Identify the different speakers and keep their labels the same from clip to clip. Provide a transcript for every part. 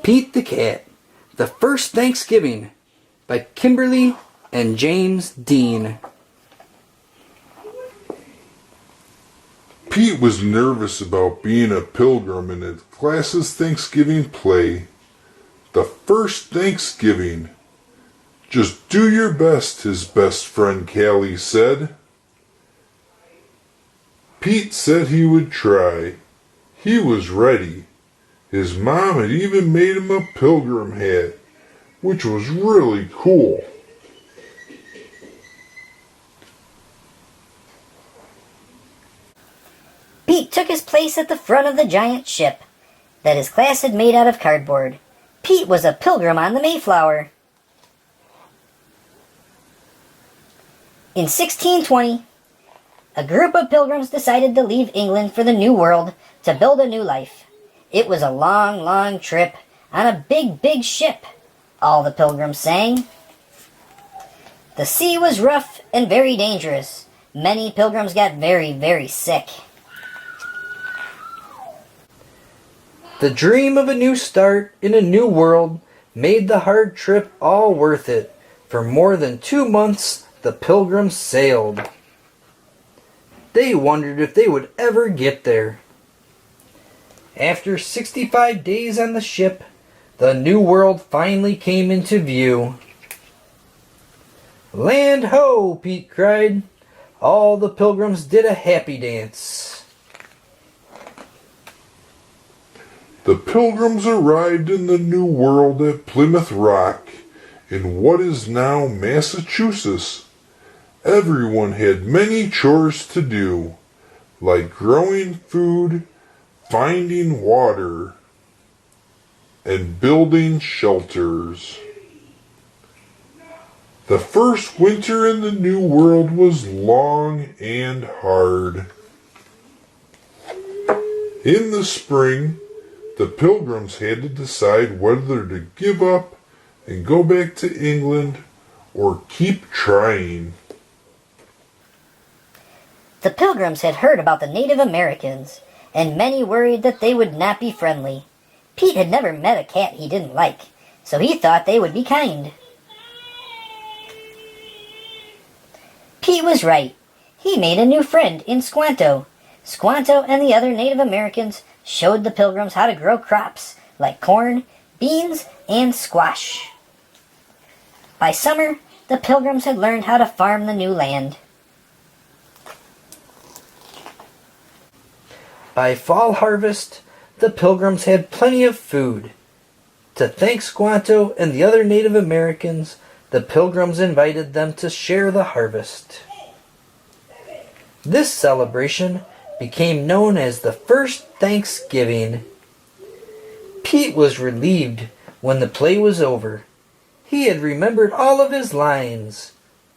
Speaker 1: Pete the Cat, The First Thanksgiving by Kimberly and James Dean.
Speaker 2: Pete was nervous about being a pilgrim in his class's Thanksgiving play. The first Thanksgiving. Just do your best, his best friend Callie said. Pete said he would try. He was ready. His mom had even made him a pilgrim hat, which was really cool.
Speaker 3: Pete took his place at the front of the giant ship that his class had made out of cardboard. Pete was a pilgrim on the Mayflower. In 1620, a group of pilgrims decided to leave England for the New World to build a new life. It was a long, long trip on a big, big ship, all the pilgrims sang. The sea was rough and very dangerous. Many pilgrims got very, very sick.
Speaker 1: The dream of a new start in a new world made the hard trip all worth it. For more than 2 months, the pilgrims sailed. They wondered if they would ever get there. After 65 days on the ship, the new world finally came into view. "Land ho!" Pete cried. All the pilgrims did a happy dance.
Speaker 2: The pilgrims arrived in the New World at Plymouth Rock, in what is now Massachusetts. Everyone had many chores to do, like growing food, finding water, and building shelters. The first winter in the New World was long and hard. In the spring, the pilgrims had to decide whether to give up and go back to England or keep trying.
Speaker 3: The pilgrims had heard about the Native Americans, and many worried that they would not be friendly. Pete had never met a cat he didn't like, so he thought they would be kind. Pete was right. He made a new friend in Squanto. Squanto and the other Native Americans showed the pilgrims how to grow crops like corn, beans, and squash. By summer, the pilgrims had learned how to farm the new land.
Speaker 1: By fall harvest, the pilgrims had plenty of food. To thank Squanto and the other Native Americans, the pilgrims invited them to share the harvest. This celebration became known as the First Thanksgiving. Pete was relieved when the play was over. He had remembered all of his lines.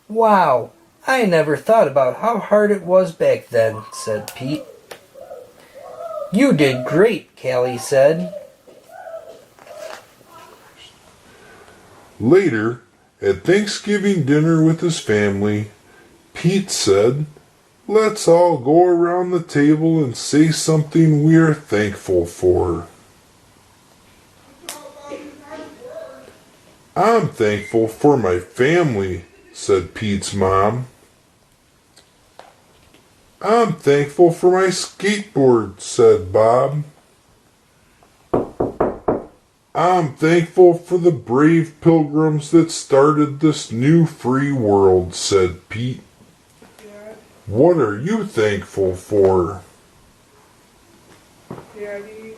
Speaker 1: "Wow, I never thought about how hard it was back then," said Pete. "You did great," Callie said.
Speaker 2: Later, at Thanksgiving dinner with his family, Pete said, "Let's all go around the table and say something we are thankful for." "I'm thankful for my family," said Pete's mom. "I'm thankful for my skateboard," said Bob. "I'm thankful for the brave pilgrims that started this new free world," said Pete. "What are you thankful for?"
Speaker 4: Daddy.